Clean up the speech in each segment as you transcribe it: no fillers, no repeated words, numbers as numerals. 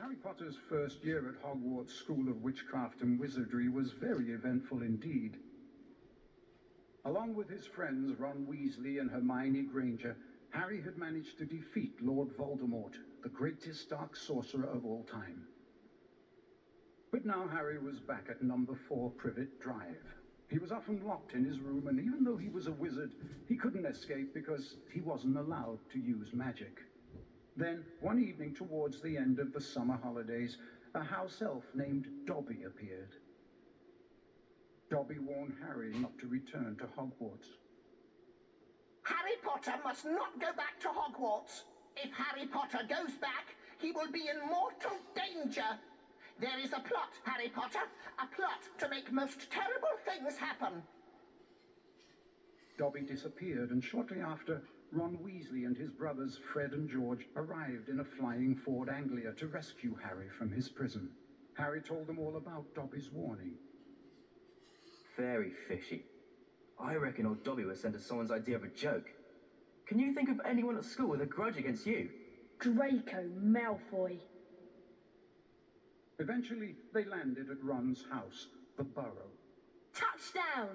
Harry Potter's first year at Hogwarts School of Witchcraft and Wizardry was very eventful indeed. Along with his friends Ron Weasley and Hermione Granger, Harry had managed to defeat Lord Voldemort, the greatest dark sorcerer of all time. But now Harry was back at number 4 Privet Drive. He was often locked in his room, and even though he was a wizard, he couldn't escape because he wasn't allowed to use magic. Then, one evening towards the end of the summer holidays, a house elf named Dobby appeared. Dobby warned Harry not to return to Hogwarts. Harry Potter must not go back to Hogwarts. If Harry Potter goes back, he will be in mortal danger. There is a plot, Harry Potter, a plot to make most terrible things happen. Dobby disappeared, and shortly after, Ron Weasley and his brothers Fred and George arrived in a flying Ford Anglia to rescue Harry from his prison. Harry told them all about Dobby's warning. Very fishy. I reckon old Dobby was sent as someone's idea of a joke. Can you think of anyone at school with a grudge against you? Draco Malfoy. Eventually, they landed at Ron's house, the Burrow. Touchdown!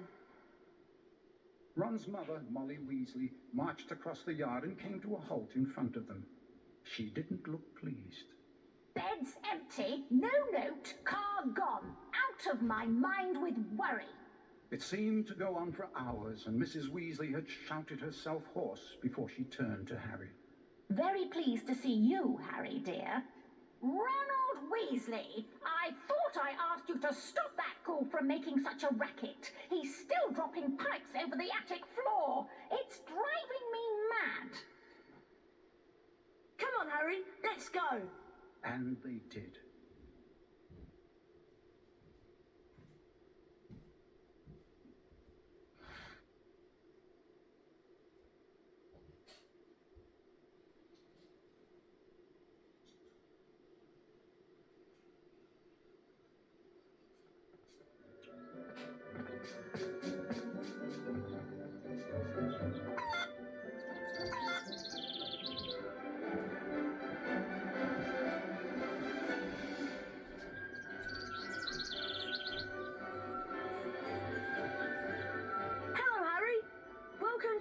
Ron's mother, Molly Weasley, marched across the yard and came to a halt in front of them. She didn't look pleased. Bed's empty, no note, car gone. Out of my mind with worry. It seemed to go on for hours, and Mrs. Weasley had shouted herself hoarse before she turned to Harry. Very pleased to see you, Harry, dear. Ronald Weasley, I thought I asked you to stop that ghoul from making such a racket. He's still dropping pipes over the attic floor. It's driving me mad. Come on, Harry, let's go. And they did.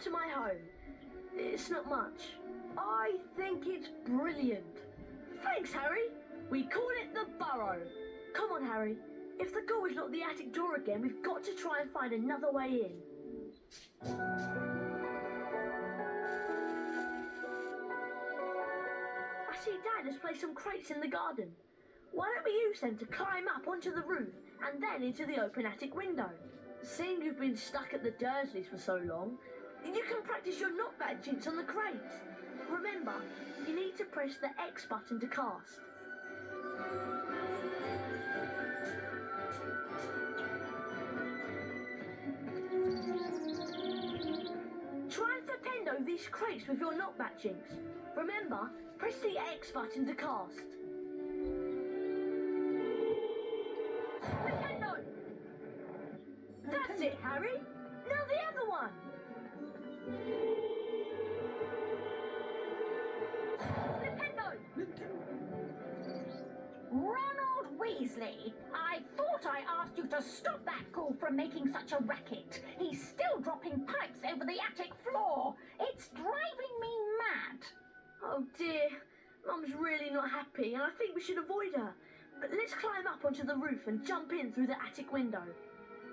To my home. It's not much. I think it's brilliant. Thanks, Harry. We call it the Burrow. Come on, Harry. If the ghoul is not the attic door again, we've got to try and find another way in. I see Dad has placed some crates in the garden. Why don't we use them to climb up onto the roof and then into the open attic window? Seeing you've been stuck at the Dursleys for so long, you can practice your knockback jinx on the crates. Remember, you need to press the X button to cast. Try and flipendo these crates with your knockback jinx. Remember, press the X button to cast. Flipendo! That's it, Harry. Now the other one. Ronald Weasley, I thought I asked you to stop that ghoul from making such a racket. He's still dropping pipes over the attic floor. It's driving me mad. Oh dear, Mum's really not happy and I think we should avoid her. But let's climb up onto the roof and jump in through the attic window.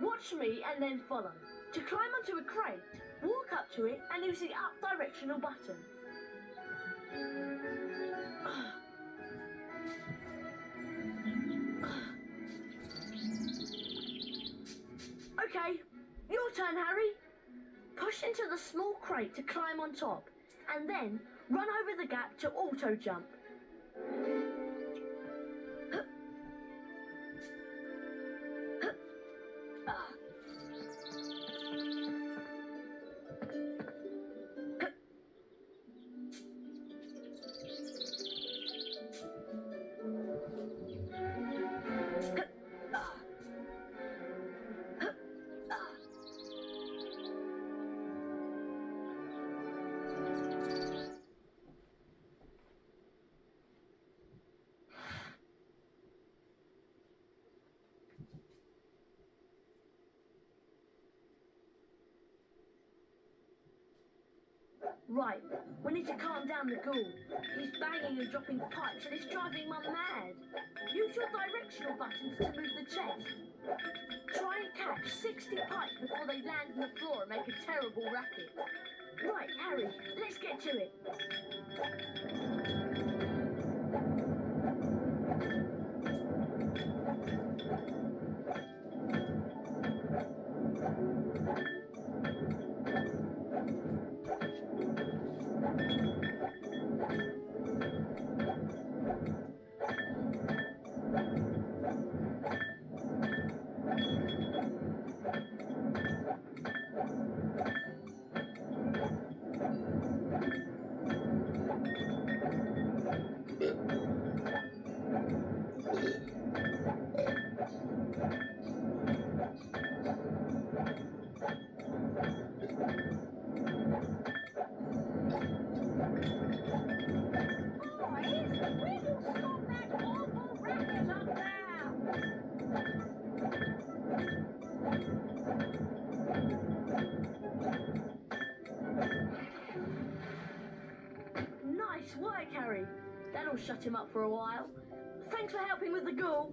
Watch me and then follow. To climb onto a crate, walk up to it and use the up directional button. Okay, your turn, Harry. Push into the small crate to climb on top, and then run over the gap to auto jump. Right, we need to calm down the ghoul. He's banging and dropping pipes and it's driving Mum mad. Use your directional buttons to move the chest. Try and catch 60 pipes before they land on the floor and make a terrible racket. Right, Harry, let's get to it. Nice work, Harry. That'll shut him up for a while. Thanks for helping with the ghoul.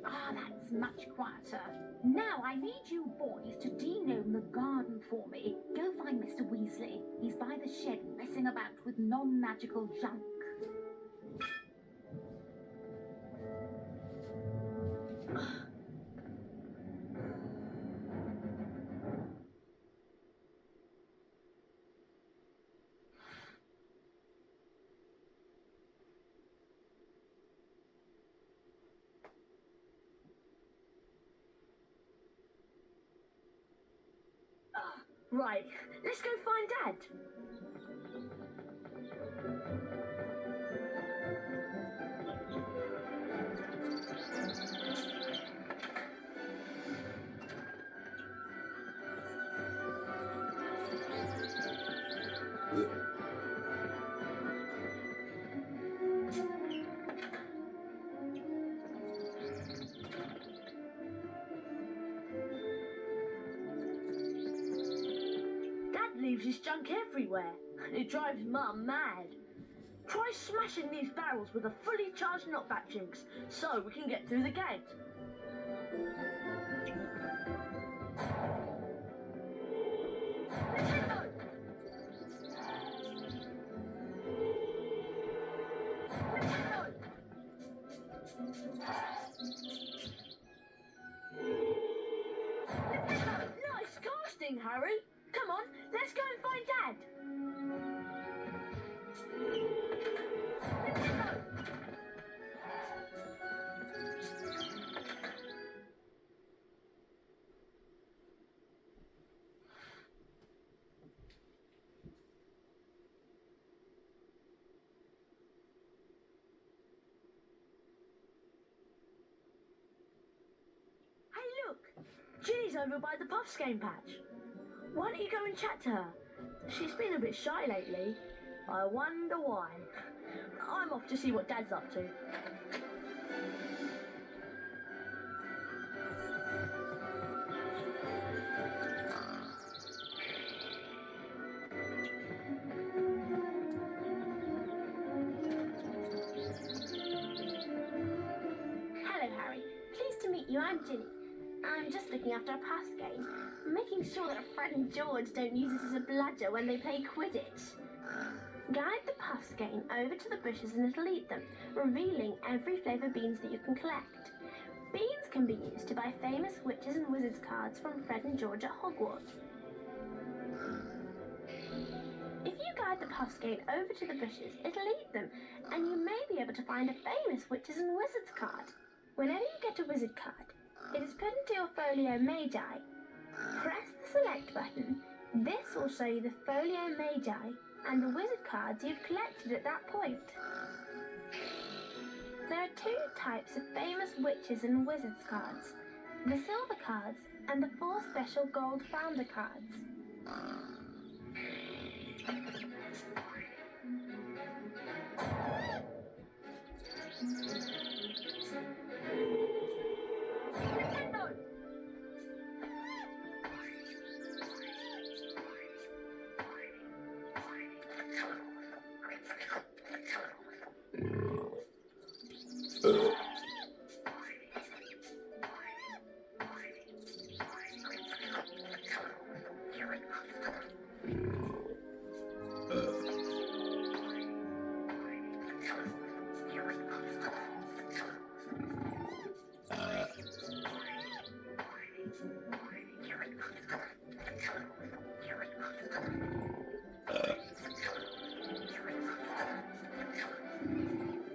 Ah, that's much quieter. Now I need you boys to denome the garden for me. Go find Mr. Weasley. He's by the shed messing about with non-magical junk. Right, let's go find Dad. Dad leaves his junk everywhere. It drives Mum mad. Try smashing these barrels with a fully charged knockback jinx so we can get through the gate. Nice casting, Harry. Come on, let's go and find Dad. Hey, look! Ginny's over by the Puffs game patch. Why don't you go and chat to her? She's been a bit shy lately. I wonder why. I'm off to see what Dad's up to. Hello, Harry. Pleased to meet you. I'm Ginny. I'm just looking after a pass game, making sure that Fred and George don't use it as a bludger when they play Quidditch. Guide the puff skein over to the bushes and it'll eat them, revealing every flavour beans that you can collect. Beans can be used to buy famous witches and wizards cards from Fred and George at Hogwarts. If you guide the puff skein over to the bushes, it'll eat them, and you may be able to find a famous witches and wizards card. Whenever you get a wizard card, it is put into your folio magi. Press the select button. This will show you the folio magi and the wizard cards you've collected at that point. There are two types of famous witches and wizards cards: the silver cards and the 4 special gold founder cards.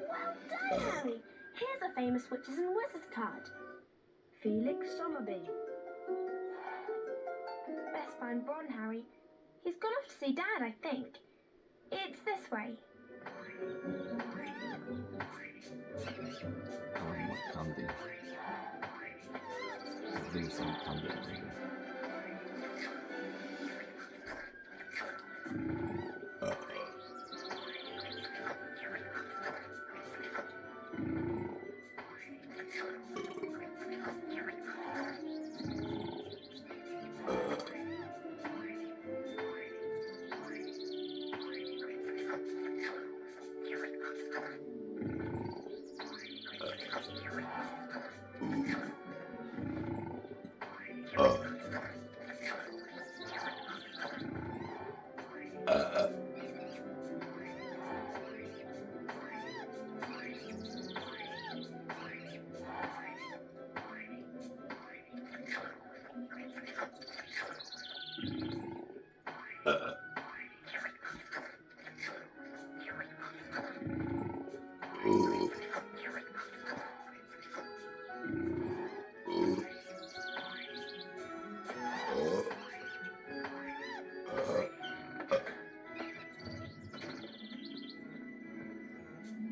Well done, Harry. Here's a famous witches and wizards card. Felix Summerby. Best find Ron, Harry. He's gone off to see Dad, I think. It's this way. What candy? Do some candy maybe.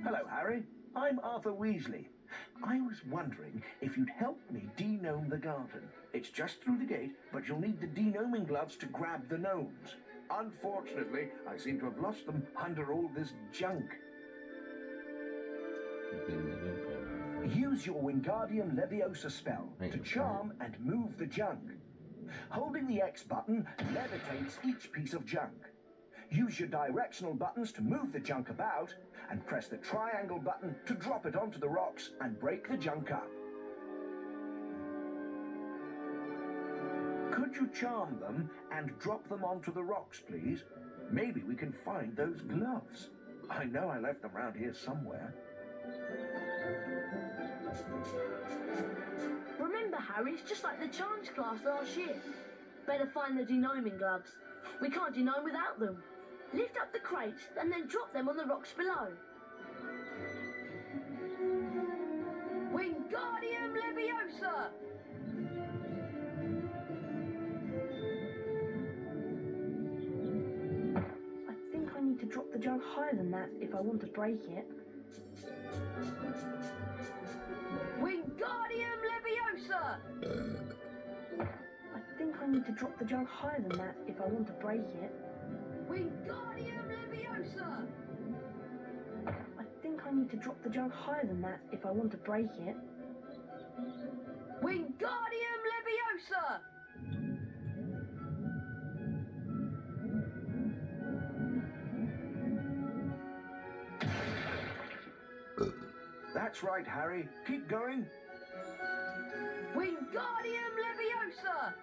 Hello, Harry. I'm Arthur Weasley. I was wondering if you'd help me de-gnome the garden. It's just through the gate, but you'll need the de-gnoming gloves to grab the gnomes. Unfortunately, I seem to have lost them under all this junk. Use your Wingardium Leviosa spell to charm and move the junk. Holding the X button levitates each piece of junk. Use your directional buttons to move the junk about, and press the triangle button to drop it onto the rocks and break the junk up. Could you charm them and drop them onto the rocks, please? Maybe we can find those gloves. I know I left them around here somewhere. Remember, Harry, it's just like the charms class last year. Better find the de-gnoming gloves. We can't de-gnome without them. Lift up the crates and then drop them on the rocks below. Wingardium Leviosa! I think I need to drop the junk higher than that if I want to break it. Wingardium Leviosa! I think I need to drop the junk higher than that if I want to break it. Wingardium Leviosa! I think I need to drop the junk higher than that if I want to break it. Wingardium Leviosa! That's right, Harry. Keep going. Wingardium Leviosa!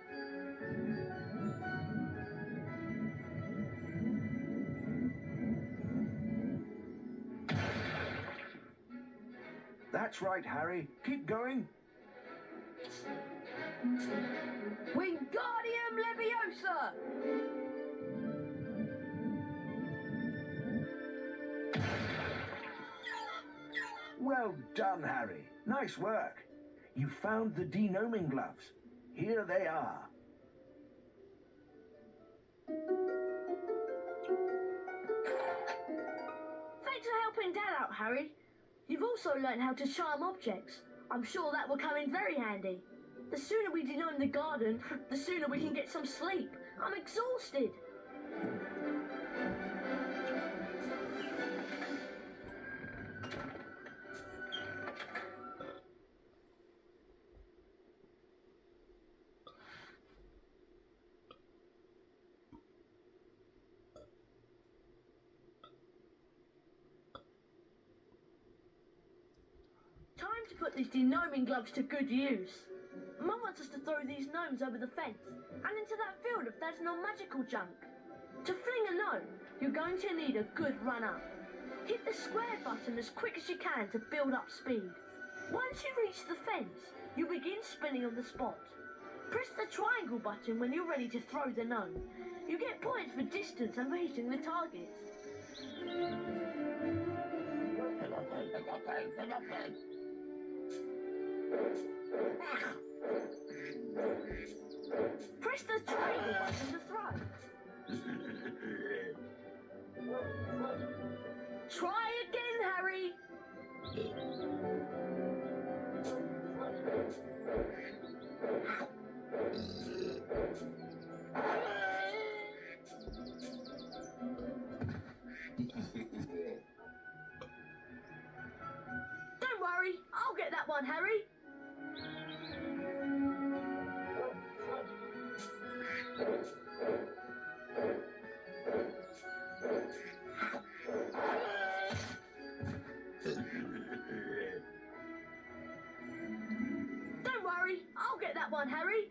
That's right, Harry. Keep going. Wingardium Leviosa! Well done, Harry. Nice work. You found the de-gnoming gloves. Here they are. Thanks for helping Dad out, Harry. You've also learned how to charm objects. I'm sure that will come in very handy. The sooner we de-gnome the garden, the sooner we can get some sleep. I'm exhausted. Time to put these de-gnoming gloves to good use. Mum wants us to throw these gnomes over the fence and into that field if there's no magical junk. To fling a gnome, you're going to need a good run up. Hit the square button as quick as you can to build up speed. Once you reach the fence, you begin spinning on the spot. Press the triangle button when you're ready to throw the gnome. You get points for distance and for hitting the target. Press the triangle button to throw. Try again, Harry. Don't worry, I'll get that one, Harry. Don't worry, I'll get that one, Harry.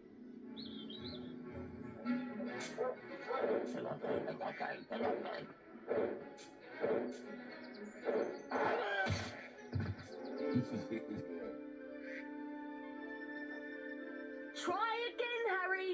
Try again, Harry.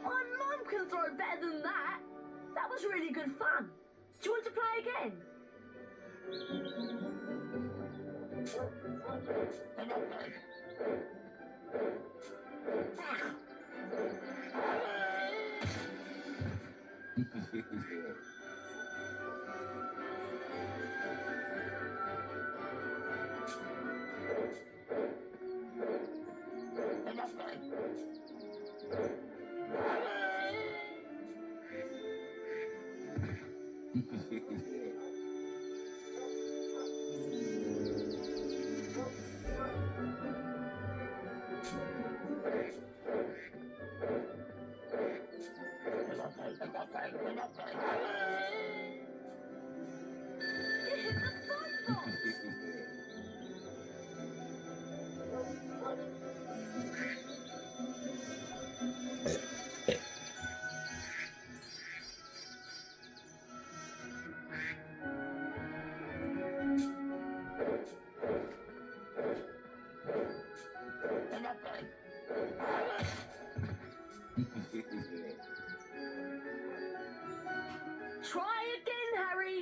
My mum can throw better than that. That was really good fun. Do you want to play again? You hit the fun box. Try again, Harry.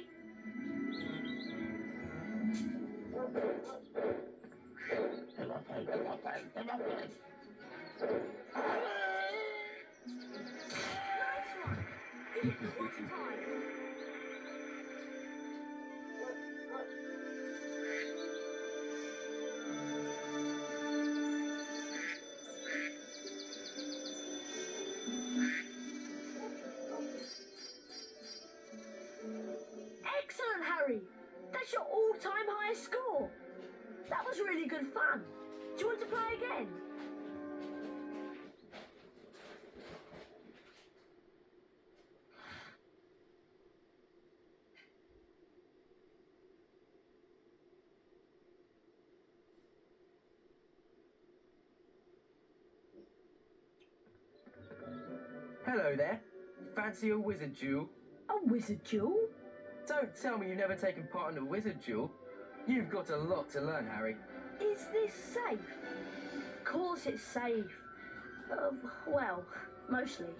Nice one. You hit the water pipe. Excellent, Harry. That's your all-time highest score. That was really good fun. Do you want to play again? Hello there. Fancy a wizard duel? A wizard duel? Don't tell me you've never taken part in a wizard duel. You've got a lot to learn, Harry. Is this safe? Of course it's safe. Well, mostly.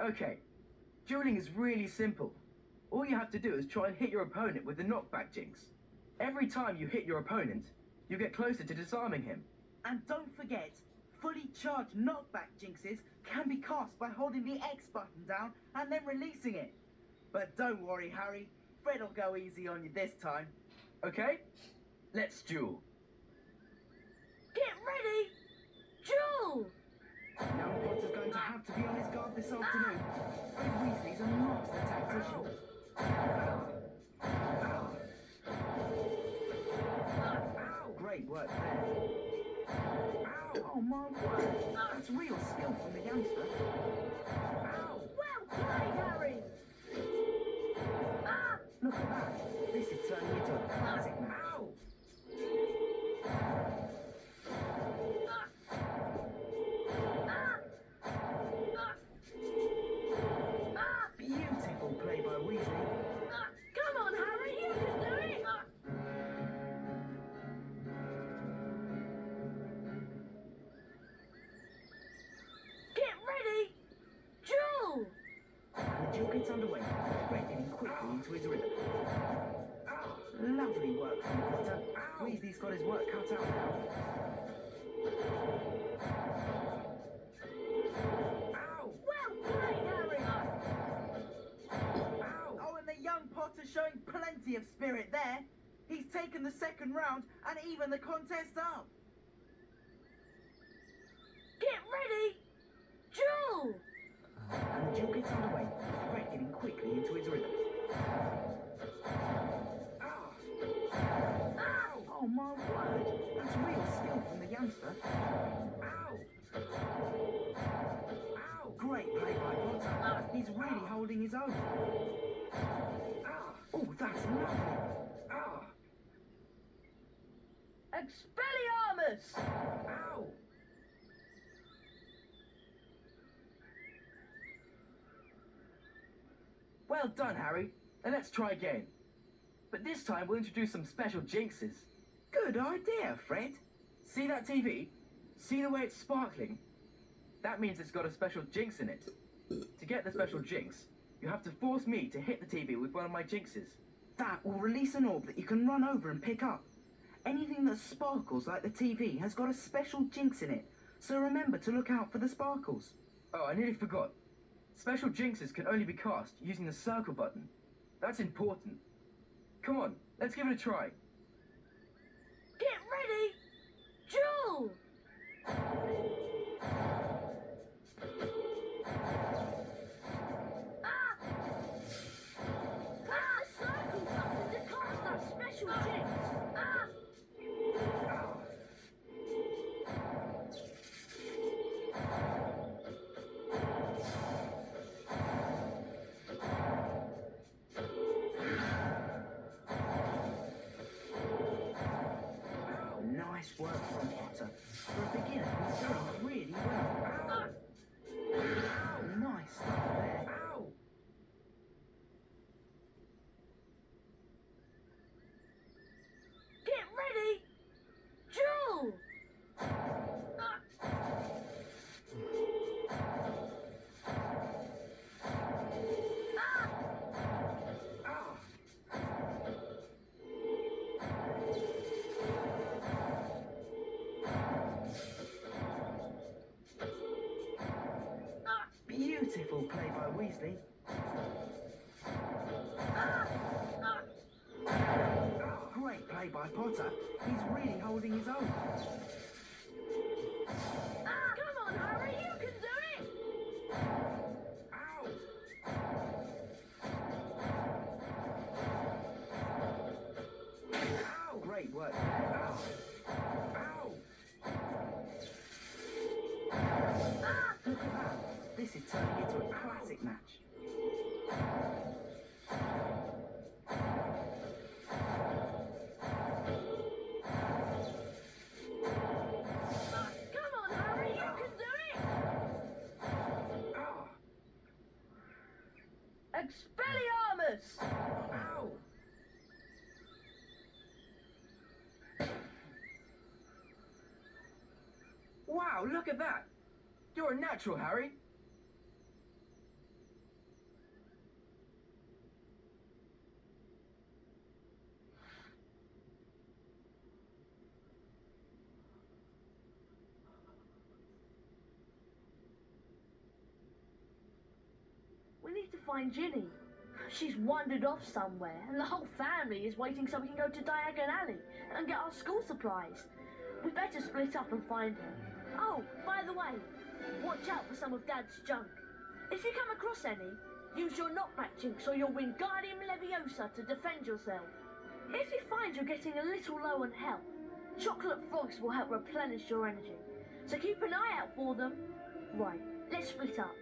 Okay, dueling is really simple. All you have to do is try and hit your opponent with the knockback jinx. Every time you hit your opponent, you get closer to disarming him. And don't forget, fully charged knockback jinxes can be cast by holding the X button down and then releasing it. But don't worry, Harry, Fred will go easy on you this time. Okay? Let's duel. Get ready! Duel! Young Potter's going to have to be on his guard this afternoon. Fred Weasley's a master tactician. Great work there. Oh my word, that's real skill from the youngster. Well played, Harry! Look at that. This is turning into a classic match. Beautiful play by Weasley. Come on, Harry, you can do it! Get ready! Duel! And the duel gets underway. Fred getting quickly into his rhythm. Lovely work from Potter. Weasley's got his work cut out now. Well played, Harry! Oh, and the young Potter showing plenty of spirit there. He's taken the second round and even the contest up. Get ready! Duel! And the duel gets underway. Fred getting quickly into his rhythm. Oh my word, that's real skill from the youngster. Great play by Potter. He's really holding his own. Oh, that's lovely. Expelliarmus! Well done, Harry. And let's try again. But this time we'll introduce some special jinxes. Good idea, Fred. See that TV? See the way it's sparkling? That means it's got a special jinx in it. To get the special jinx, you have to force me to hit the TV with one of my jinxes. That will release an orb that you can run over and pick up. Anything that sparkles like the TV has got a special jinx in it, so remember to look out for the sparkles. Oh, I nearly forgot. Special jinxes can only be cast using the circle button. That's important. Come on, let's give it a try. Get ready! Duel! Press the circle button to cast that special jinx! Nice work from Potter. For a beginner, he's doing really well. Nice stuff there. Get ready! Duel! Beautiful play by Weasley. Great play by Potter. He's really holding his own. Come on, Harry, you can do it! Great work there. Look at that. This is turning into a classic match. Come on, Harry, you can do it! Expelliarmus! Wow, look at that! You're a natural, Harry. We need to find Ginny. She's wandered off somewhere, and the whole family is waiting so we can go to Diagon Alley and get our school supplies. We better split up and find her. Oh, by the way, watch out for some of Dad's junk. If you come across any, use your knockback jinx or your Wingardium Leviosa to defend yourself. If you find you're getting a little low on health, chocolate frogs will help replenish your energy. So keep an eye out for them. Right, let's split up.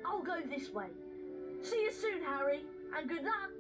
I'll go this way. See you soon, Harry, and good luck.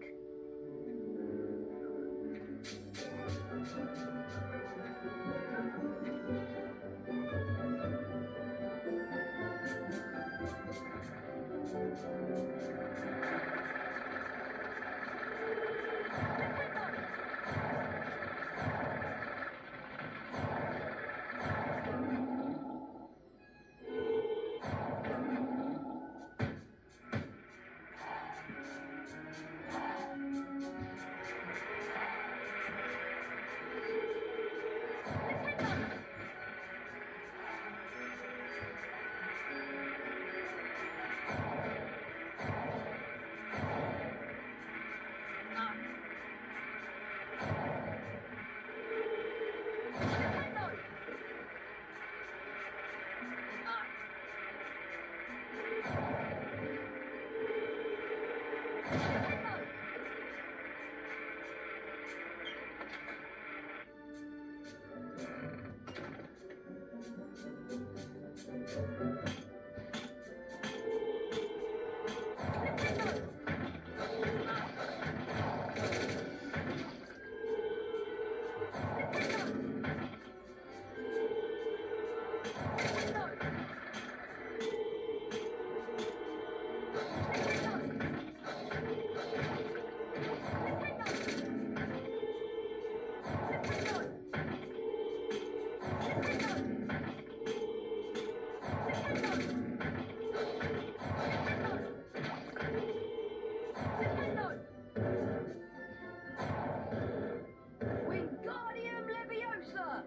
Wingardium Leviosa!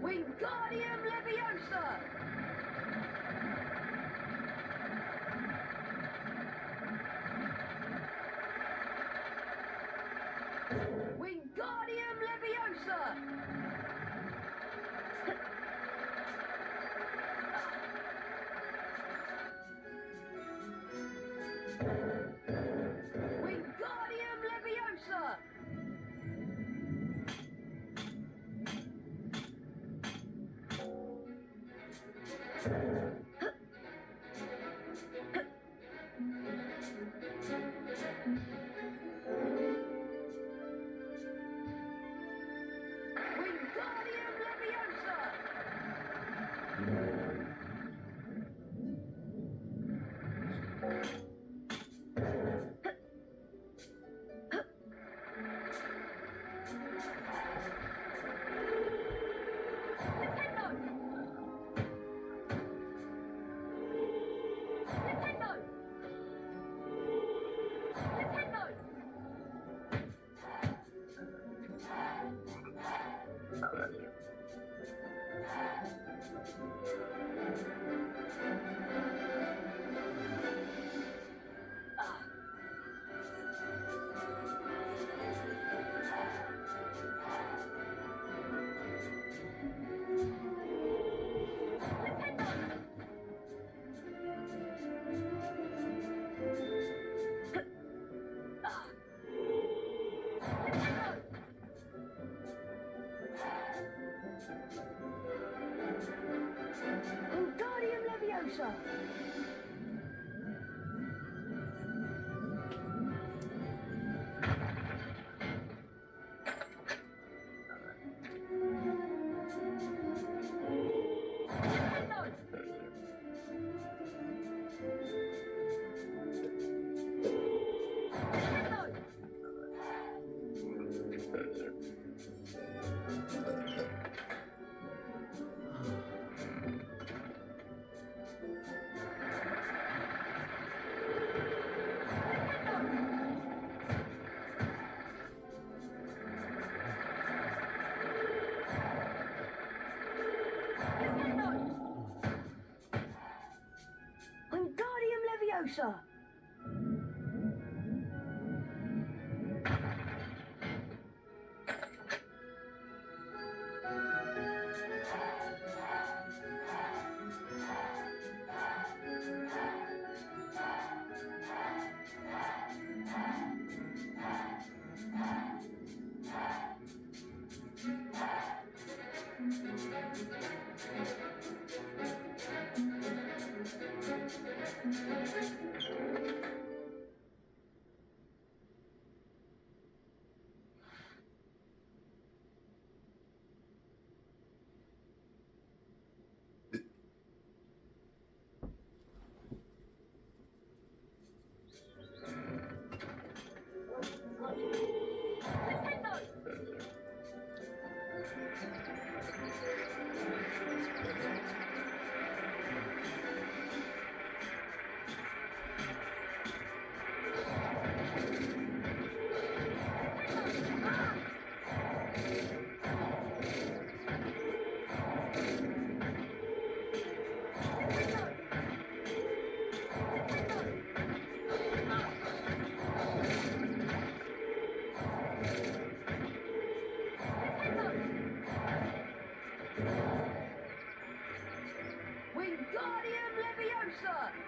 Wingardium Leviosa! Wingardium Leviosa! Wingardium Leviosa! Wingardium Leviosa! Wingardium Leviosa! Wingardium Leviosa! Leviosa! Wingardium Leviosa!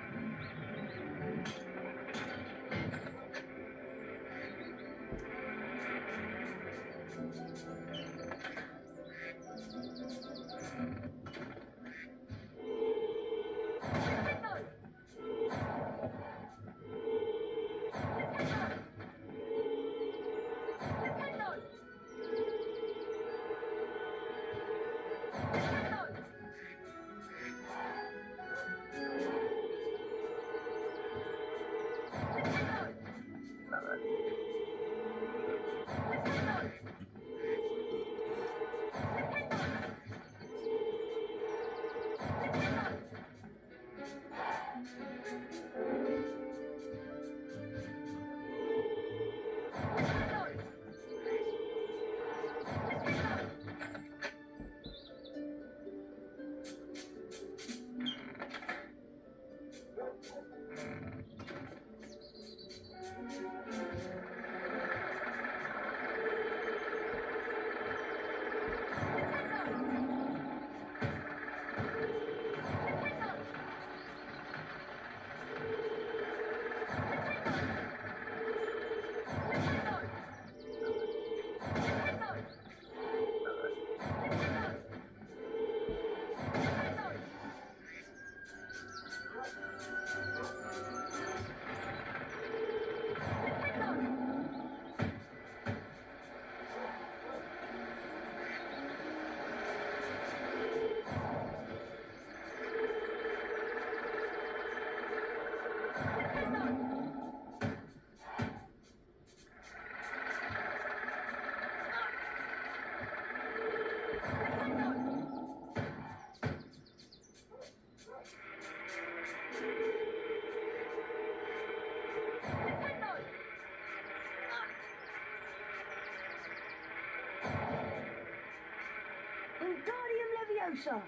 Wingardium Leviosa!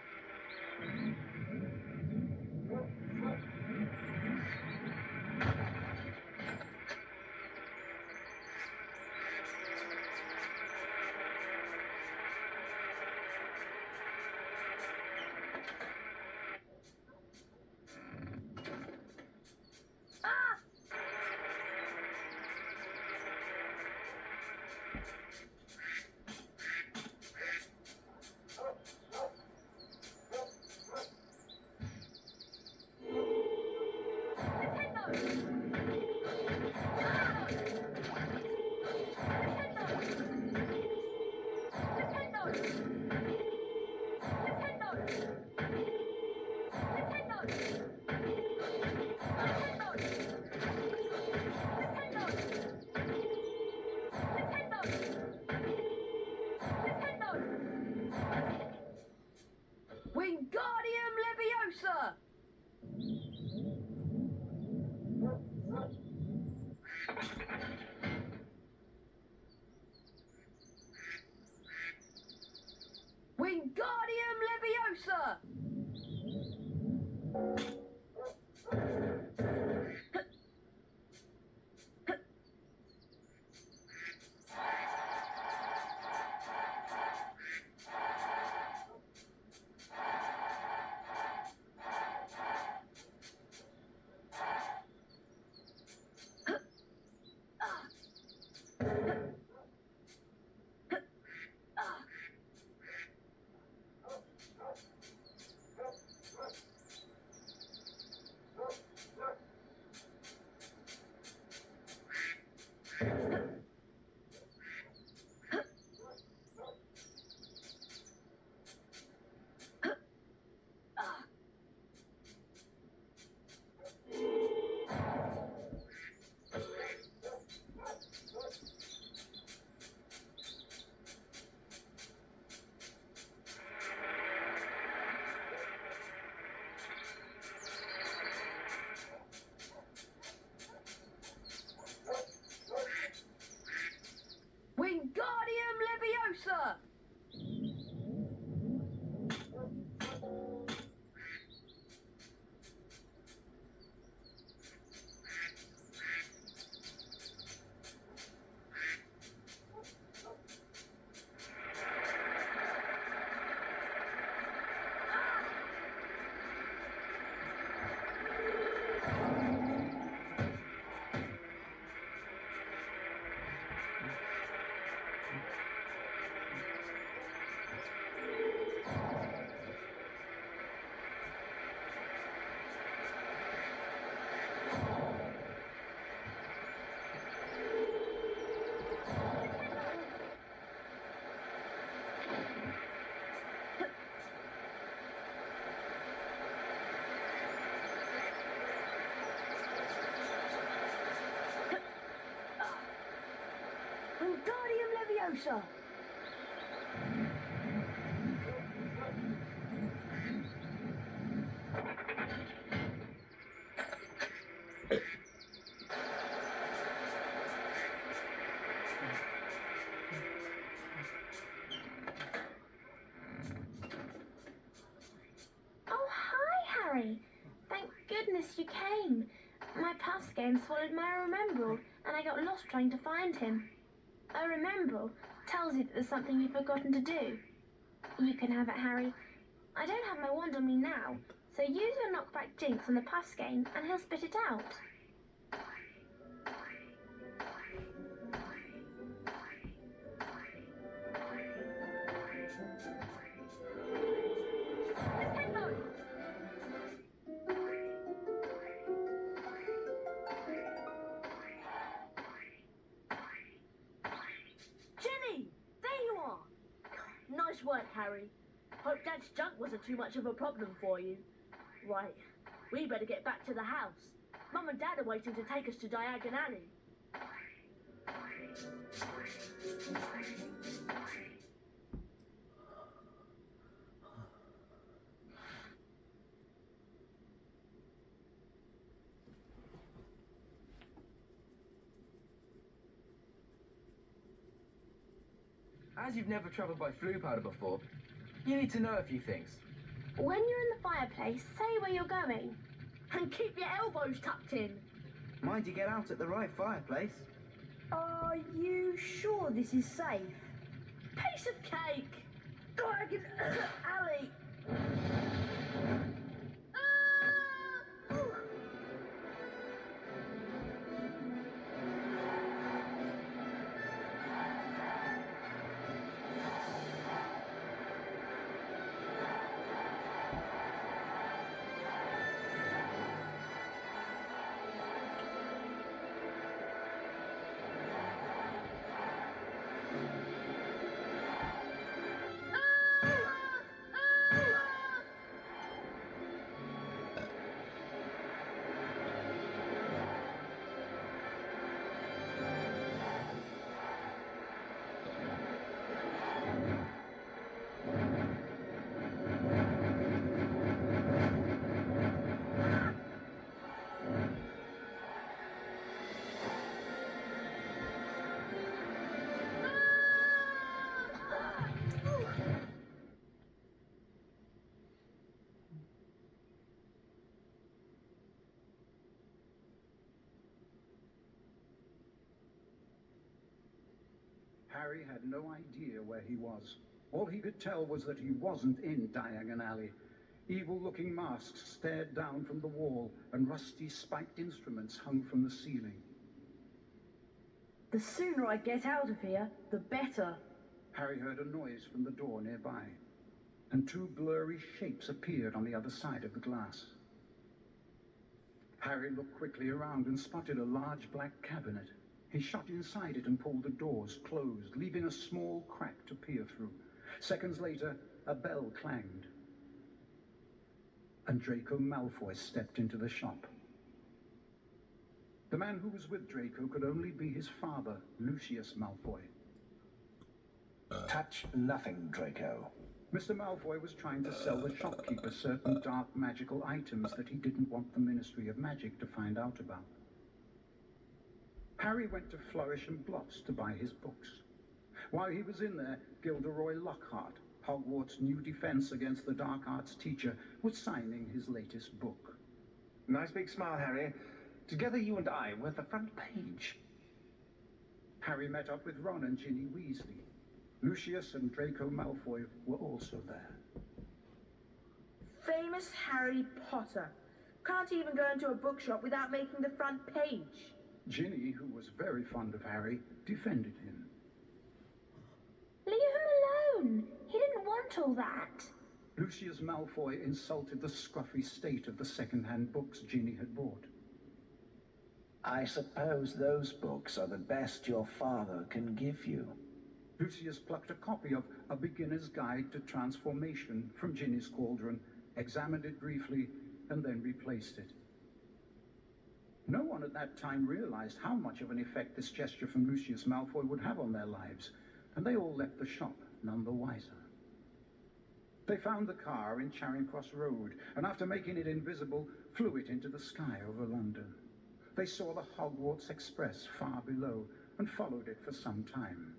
Wingardium Leviosa! Wingardium Leviosa! Wingardium Leviosa! Wingardium Leviosa! Oh, hi, Harry. Thank goodness you came. My pass game swallowed my Remembrall, and I got lost trying to find him. A Remembrall tells you that there's something you've forgotten to do. You can have it, Harry. I don't have my wand on me now, so use your knockback jinx on the pass game, and he'll spit it out. Jenny! There you are! Nice work, Harry. Hope Dad's junk wasn't too much of a problem for you. Right, we better get back to the house. Mum and Dad are waiting to take us to Diagon Alley. As you've never travelled by flue powder before, you need to know a few things. When you're in the fireplace, say where you're going. And keep your elbows tucked in. Mind you get out at the right fireplace. Are you sure this is safe? Piece of cake! Diagon Alley! Ah! Ooh. Harry had no idea where he was. All he could tell was that he wasn't in Diagon Alley. Evil-looking masks stared down from the wall, and rusty spiked instruments hung from the ceiling. The sooner I get out of here, the better. Harry heard a noise from the door nearby, and two blurry shapes appeared on the other side of the glass. Harry looked quickly around and spotted a large black cabinet. He shot inside it and pulled the doors closed, leaving a small crack to peer through. Seconds later, a bell clanged, and Draco Malfoy stepped into the shop. The man who was with Draco could only be his father, Lucius Malfoy. Touch nothing, Draco. Mr. Malfoy was trying to sell the shopkeeper certain dark magical items that he didn't want the Ministry of Magic to find out about. Harry went to Flourish and Blots to buy his books. While he was in there, Gilderoy Lockhart, Hogwarts' new defense against the dark arts teacher, was signing his latest book. Nice big smile, Harry. Together you and I were the front page. Harry met up with Ron and Ginny Weasley. Lucius and Draco Malfoy were also there. Famous Harry Potter. Can't even go into a bookshop without making the front page. Ginny, who was very fond of Harry, defended him. Leave him alone. He didn't want all that. Lucius Malfoy insulted the scruffy state of the second-hand books Ginny had bought. I suppose those books are the best your father can give you. Lucius plucked a copy of A Beginner's Guide to Transformation from Ginny's cauldron, examined it briefly, and then replaced it. No one at that time realized how much of an effect this gesture from Lucius Malfoy would have on their lives, and they all left the shop none the wiser. They found the car in Charing Cross Road, and after making it invisible, flew it into the sky over London. They saw the Hogwarts Express far below, and followed it for some time.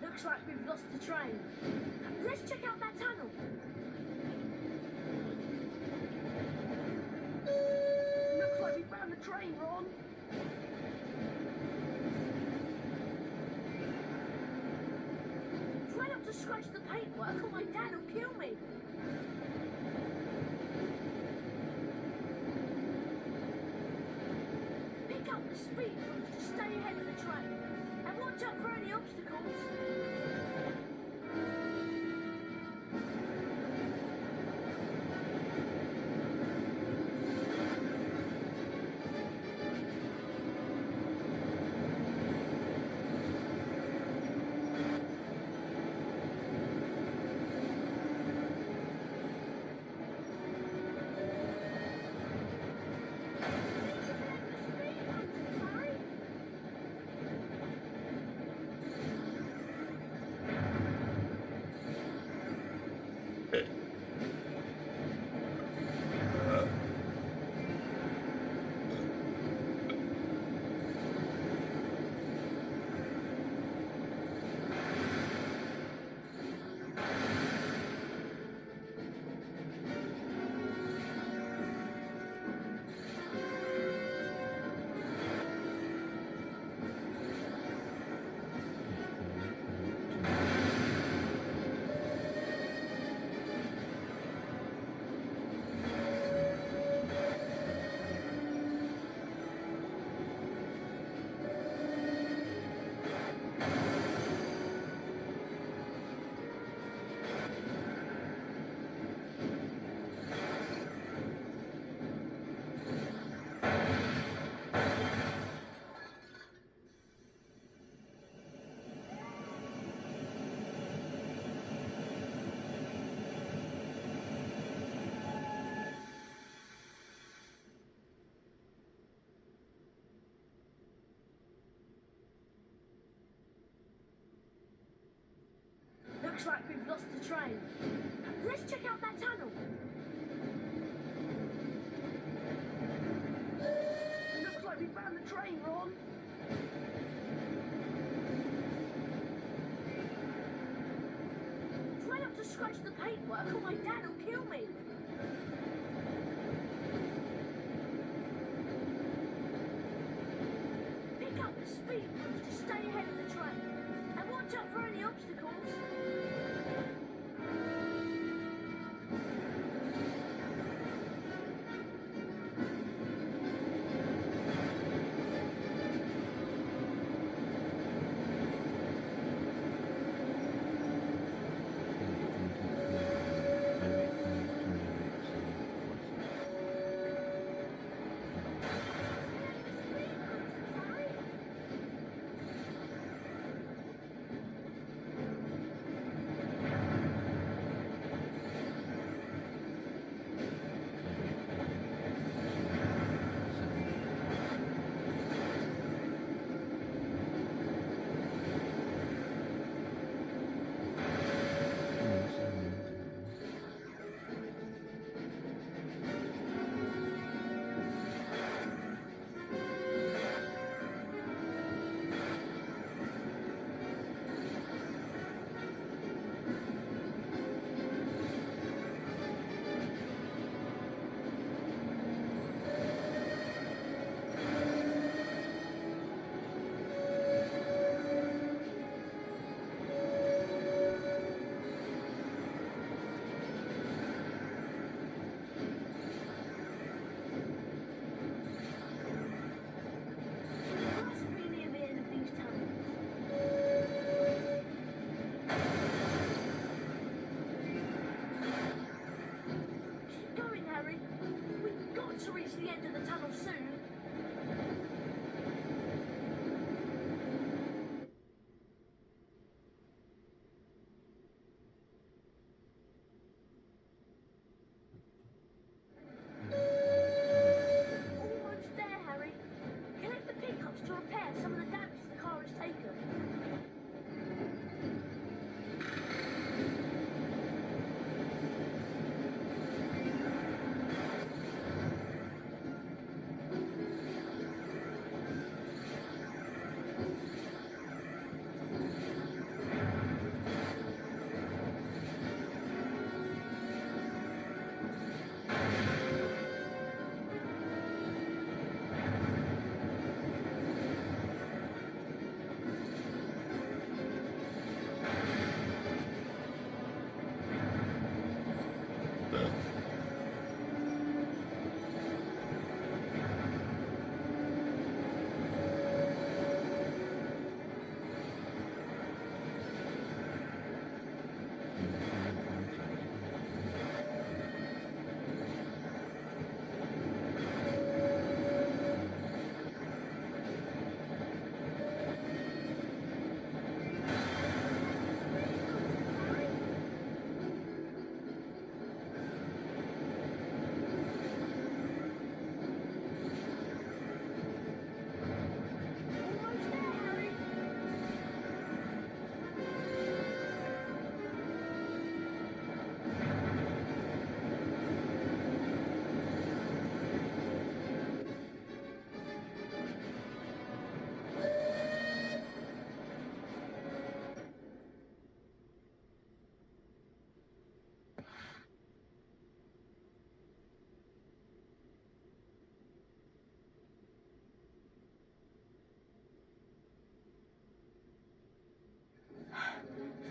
Looks like we've lost the train. Let's check out that tunnel. Looks like we found the train, Ron. Try not to scratch the paintwork or my dad will kill me. Pick up the speed boost to stay ahead of the train. And watch out for any obstacles. Looks like we've lost the train. Let's check out that tunnel. Looks like we found the train, Ron. Try not to scratch the paintwork or my dad will kill me.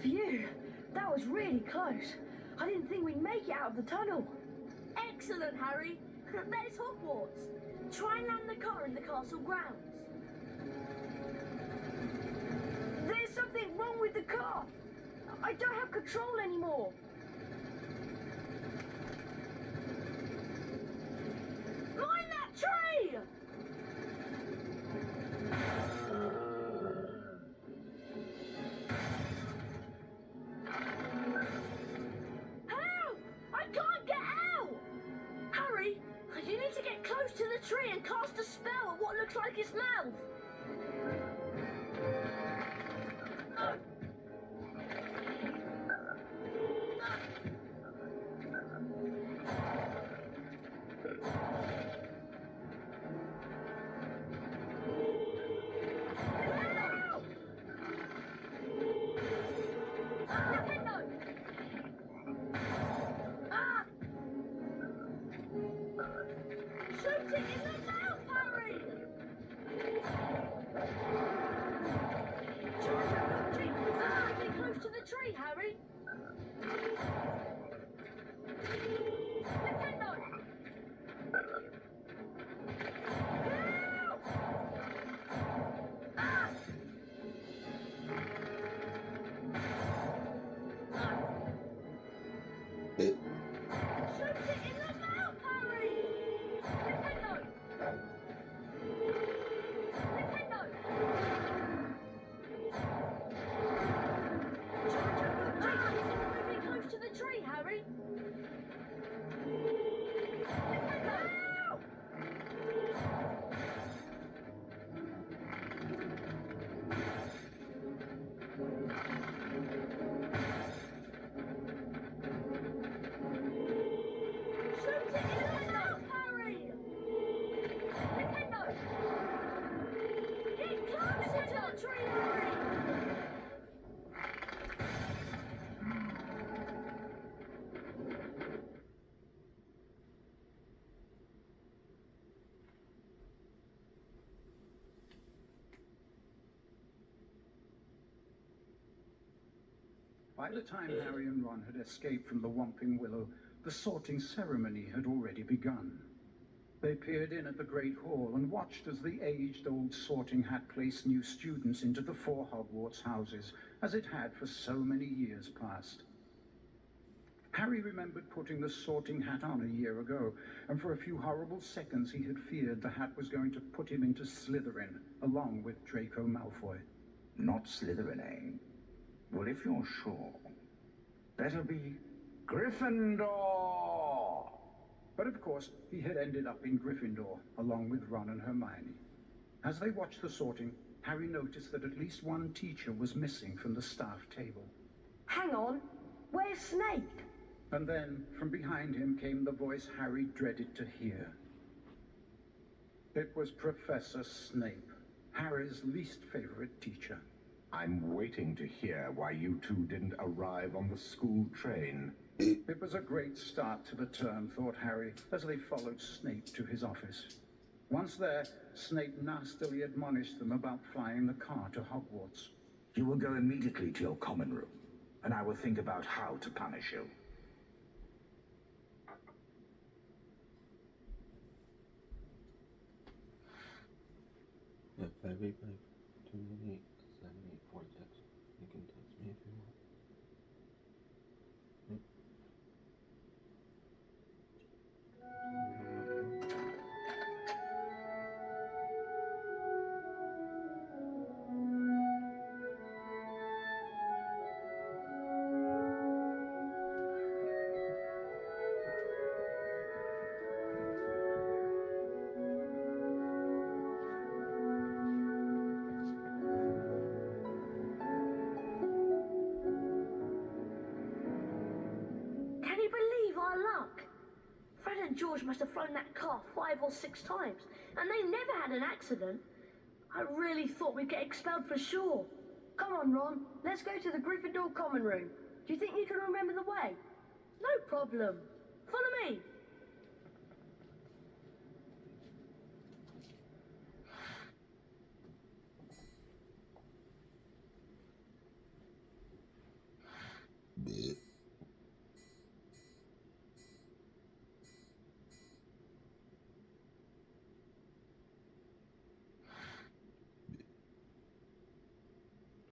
Phew, that was really close. I didn't think we'd make it out of the tunnel. Excellent, Harry. There's Hogwarts. Try and land the car in the castle grounds. There's something wrong with the car. I don't have control anymore. Mind that tree! Help! I can't get out! Harry, you need to get close to the tree and cast a spell at what looks like its mouth. Shoot it in the mouth, Harry! Stay close to the tree, Harry. Nintendo! Help! Ah! Shoot it in the mouth, Harry! Nintendo! Nintendo! Moving close to the tree, Harry! Nintendo! Help! Shoot it in the mouth, Harry! Nintendo! Get closer to the tree, Harry! By the time Harry and Ron had escaped from the Whomping Willow, the sorting ceremony had already begun. They peered in at the Great Hall and watched as the aged-old sorting hat placed new students into the 4 Hogwarts houses, as it had for so many years past. Harry remembered putting the sorting hat on a year ago, and for a few horrible seconds he had feared the hat was going to put him into Slytherin, along with Draco Malfoy. Not Slytherin, eh? Well, if you're sure, better be Gryffindor! But of course, he had ended up in Gryffindor, along with Ron and Hermione. As they watched the sorting, Harry noticed that at least one teacher was missing from the staff table. Hang on, where's Snape? And then, from behind him, came the voice Harry dreaded to hear. It was Professor Snape, Harry's least favorite teacher. I'm waiting to hear why you two didn't arrive on the school train. It was a great start to the term, thought Harry, as they followed Snape to his office. Once there, Snape nastily admonished them about flying the car to Hogwarts. You will go immediately to your common room, and I will think about how to punish you. If everybody 278 vortex, you can text me if you want. Can you believe our luck? Fred and George must have flown that car 5 or 6 times, and they never had an accident. I really thought we'd get expelled for sure. Come on, Ron, let's go to the Gryffindor common room. Do you think you can remember the way? No problem. Follow me. Bleh.